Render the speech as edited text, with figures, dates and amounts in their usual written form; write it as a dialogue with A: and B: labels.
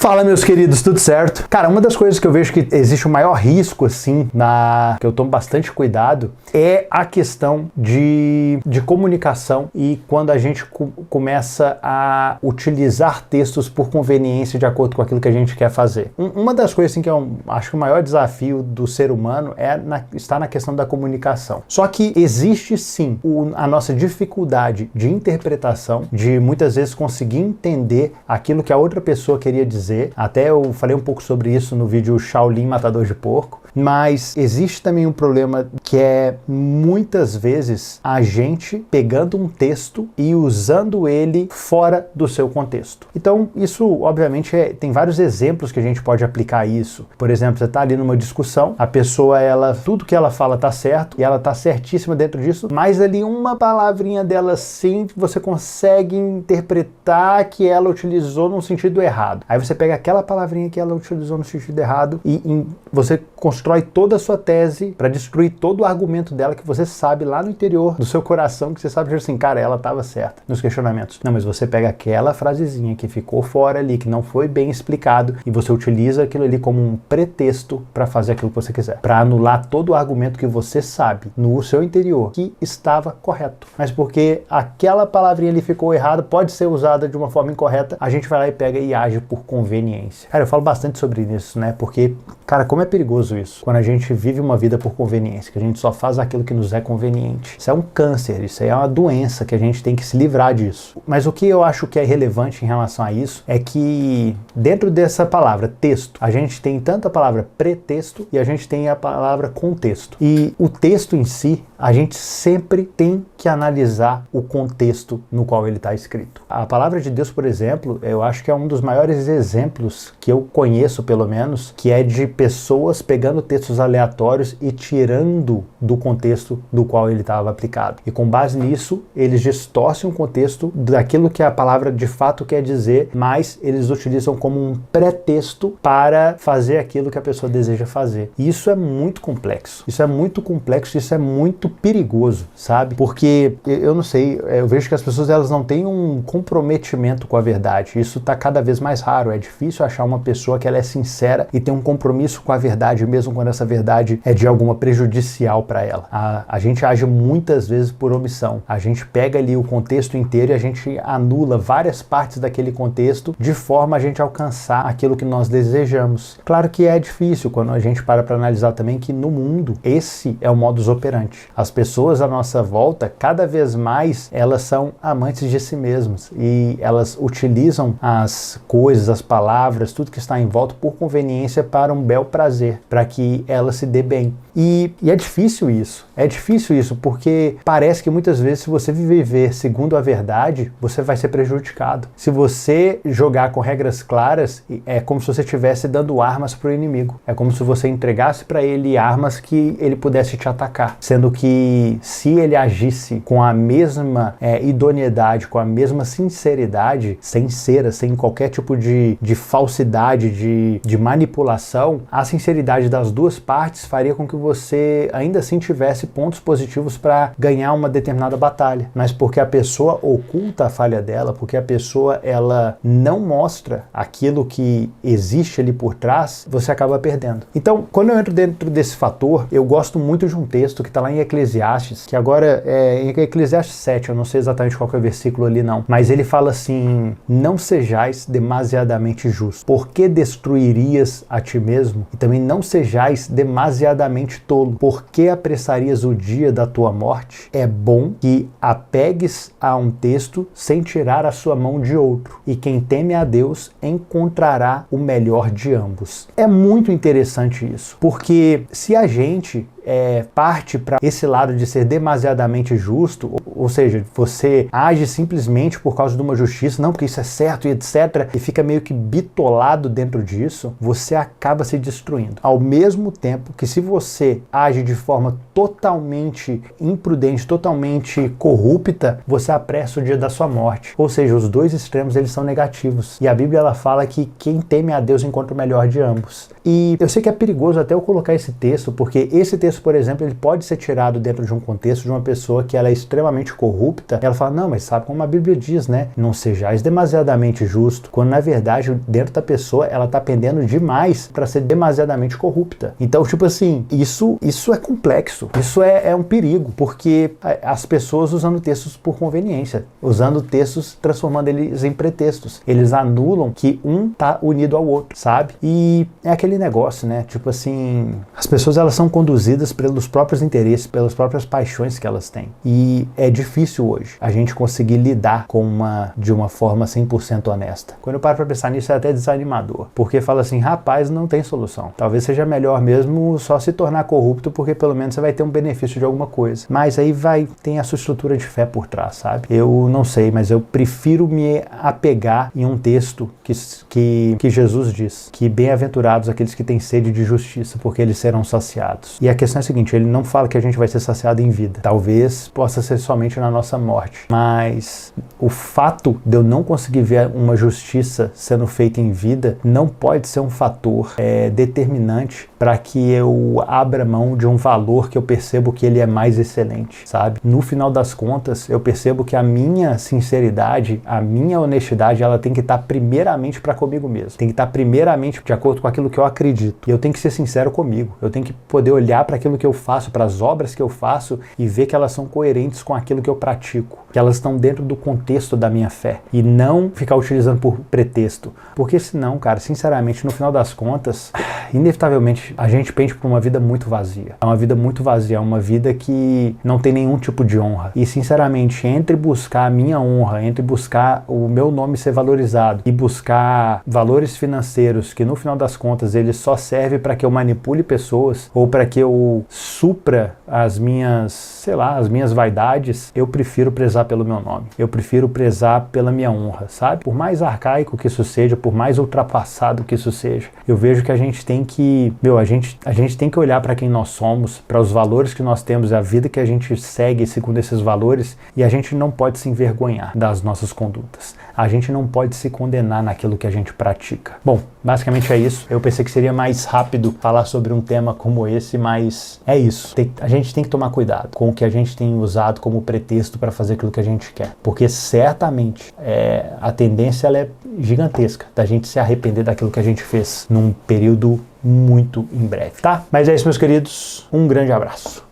A: Fala, meus queridos, tudo certo? Cara, uma das coisas que eu vejo que existe o maior risco, assim, que eu tomo bastante cuidado, é a questão de comunicação e quando a gente começa a utilizar textos por conveniência de acordo com aquilo que a gente quer fazer. Uma das coisas, assim, que eu acho que o maior desafio do ser humano está na questão da comunicação. Só que existe, sim, a nossa dificuldade de interpretação, de muitas vezes conseguir entender aquilo que a outra pessoa queria dizer. Até eu falei um pouco sobre isso no vídeo Shaolin Matador de Porco. Mas existe também um problema que é muitas vezes a gente pegando um texto e usando ele fora do seu contexto. Então isso obviamente tem vários exemplos que a gente pode aplicar isso. Por exemplo, você está ali numa discussão, a pessoa, tudo que ela fala está certo e ela está certíssima dentro disso, mas ali uma palavrinha dela sim você consegue interpretar que ela utilizou num sentido errado. Aí você pega aquela palavrinha que ela utilizou no sentido errado e você constrói toda a sua tese para destruir todo o argumento dela que você sabe lá no interior do seu coração, que você sabe assim, cara, ela estava certa nos questionamentos. Não, mas você pega aquela frasezinha que ficou fora ali, que não foi bem explicado, e você utiliza aquilo ali como um pretexto para fazer aquilo que você quiser, para anular todo o argumento que você sabe no seu interior que estava correto. Mas porque aquela palavrinha ali ficou errada, pode ser usada de uma forma incorreta, a gente vai lá e pega e age por conveniência. Cara, eu falo bastante sobre isso, né? Porque, cara, como é perigoso isso. Quando a gente vive uma vida por conveniência, que a gente só faz aquilo que nos é conveniente. Isso é um câncer, isso aí é uma doença que a gente tem que se livrar disso. Mas o que eu acho que é relevante em relação a isso é que dentro dessa palavra texto, a gente tem tanto a palavra pretexto e a gente tem a palavra contexto. E o texto em si, a gente sempre tem que analisar o contexto no qual ele está escrito. A palavra de Deus, por exemplo, eu acho que é um dos maiores exemplos que eu conheço, pelo menos, que é de pessoas pegando textos aleatórios e tirando do contexto do qual ele estava aplicado. E com base nisso, eles distorcem o contexto daquilo que a palavra de fato quer dizer, mas eles utilizam como um pretexto para fazer aquilo que a pessoa deseja fazer. E isso é muito complexo. Isso é muito complexo, isso é muito perigoso, sabe? Porque, eu não sei, eu vejo que as pessoas elas não têm um comprometimento com a verdade. Isso está cada vez mais raro. É difícil achar uma pessoa que ela é sincera e tem um compromisso com a verdade, mesmo quando essa verdade é de alguma prejudicial para ela. A gente age muitas vezes por omissão. A gente pega ali o contexto inteiro e a gente anula várias partes daquele contexto de forma a gente alcançar aquilo que nós desejamos. Claro que é difícil quando a gente para analisar também que no mundo esse é o modus operandi. As pessoas à nossa volta, cada vez mais, elas são amantes de si mesmas e elas utilizam as coisas, as palavras, tudo que está em volta por conveniência para um bel prazer, para que ela se dê bem. E é difícil isso, porque parece que muitas vezes se você viver segundo a verdade, você vai ser prejudicado. Se você jogar com regras claras, é como se você estivesse dando armas para o inimigo. É como se você entregasse para ele armas que ele pudesse te atacar. Sendo que se ele agisse com a mesma idoneidade, com a mesma sinceridade, sem cera, sem qualquer tipo de falsidade, de manipulação, a sinceridade das duas partes faria com que você ainda assim tivesse pontos positivos para ganhar uma determinada batalha. Mas porque a pessoa oculta a falha dela, porque a pessoa ela não mostra aquilo que existe ali por trás, você acaba perdendo. Então, quando eu entro dentro desse fator, eu gosto muito de um texto que está lá em Eclesiastes, que agora é em Eclesiastes 7, eu não sei exatamente qual que é o versículo ali não, mas ele fala assim: não sejais demasiadamente justos, porque destruirias a ti mesmo? E também não sejais demasiadamente tolo, porque apressarias o dia da tua morte? É bom que apegues a um texto sem tirar a sua mão de outro, e quem teme a Deus encontrará o melhor de ambos. É muito interessante isso, porque se a gente parte para esse lado de ser demasiadamente justo, ou seja, você age simplesmente por causa de uma justiça, não porque isso é certo e etc, e fica meio que bitolado dentro disso, você acaba se destruindo. Ao mesmo tempo que se você age de forma totalmente imprudente, totalmente corrupta, você apressa o dia da sua morte. Ou seja, os dois extremos eles são negativos. E a Bíblia ela fala que quem teme a Deus encontra o melhor de ambos. E eu sei que é perigoso até eu colocar esse texto, porque esse texto texto, por exemplo, ele pode ser tirado dentro de um contexto de uma pessoa que ela é extremamente corrupta. Ela fala, não, mas sabe como a Bíblia diz, né? Não sejais demasiadamente justo, quando na verdade dentro da pessoa ela tá pendendo demais para ser demasiadamente corrupta. Então, tipo assim, isso é complexo, isso é um perigo, porque as pessoas usando textos por conveniência, usando textos, transformando eles em pretextos, eles anulam que um tá unido ao outro, sabe? E é aquele negócio, né? Tipo assim, as pessoas elas são conduzidas pelos próprios interesses, pelas próprias paixões que elas têm. E é difícil hoje a gente conseguir lidar de uma forma 100% honesta. Quando eu paro pra pensar nisso é até desanimador, porque fala assim, rapaz, não tem solução. Talvez seja melhor mesmo só se tornar corrupto, porque pelo menos você vai ter um benefício de alguma coisa. Mas aí tem a sua estrutura de fé por trás, sabe? Eu não sei, mas eu prefiro me apegar em um texto que Jesus diz, que bem-aventurados aqueles que têm sede de justiça, porque eles serão saciados. E a questão é a seguinte, ele não fala que a gente vai ser saciado em vida. Talvez possa ser somente na nossa morte. Mas o fato de eu não conseguir ver uma justiça sendo feita em vida não pode ser um fator determinante para que eu abra mão de um valor que eu percebo que ele é mais excelente, sabe? No final das contas, eu percebo que a minha sinceridade, a minha honestidade, ela tem que estar primeiramente para comigo mesmo. Tem que estar primeiramente de acordo com aquilo que eu acredito. E eu tenho que ser sincero comigo. Eu tenho que poder olhar para aquilo que eu faço, para as obras que eu faço e ver que elas são coerentes com aquilo que eu pratico, que elas estão dentro do contexto da minha fé e não ficar utilizando por pretexto. Porque senão, cara, sinceramente, no final das contas, inevitavelmente a gente pende por uma vida muito vazia. É uma vida muito vazia, é uma vida que não tem nenhum tipo de honra. E sinceramente, entre buscar a minha honra, entre buscar o meu nome ser valorizado e buscar valores financeiros que no final das contas eles só servem para que eu manipule pessoas ou para que eu supra as minhas vaidades, eu prefiro prezar pelo meu nome. Eu prefiro prezar pela minha honra, sabe? Por mais arcaico que isso seja, por mais ultrapassado que isso seja, eu vejo que a gente tem que, a gente tem que olhar para quem nós somos, para os valores que nós temos, a vida que a gente segue segundo esses valores, e a gente não pode se envergonhar das nossas condutas. A gente não pode se condenar naquilo que a gente pratica. Bom, basicamente é isso. Eu pensei que seria mais rápido falar sobre um tema como esse, mas é isso. A gente tem que tomar cuidado com o que a gente tem usado como pretexto para fazer aquilo que a gente quer. Porque certamente a tendência ela é gigantesca da gente se arrepender daquilo que a gente fez num período muito em breve, tá? Mas é isso, meus queridos. Um grande abraço.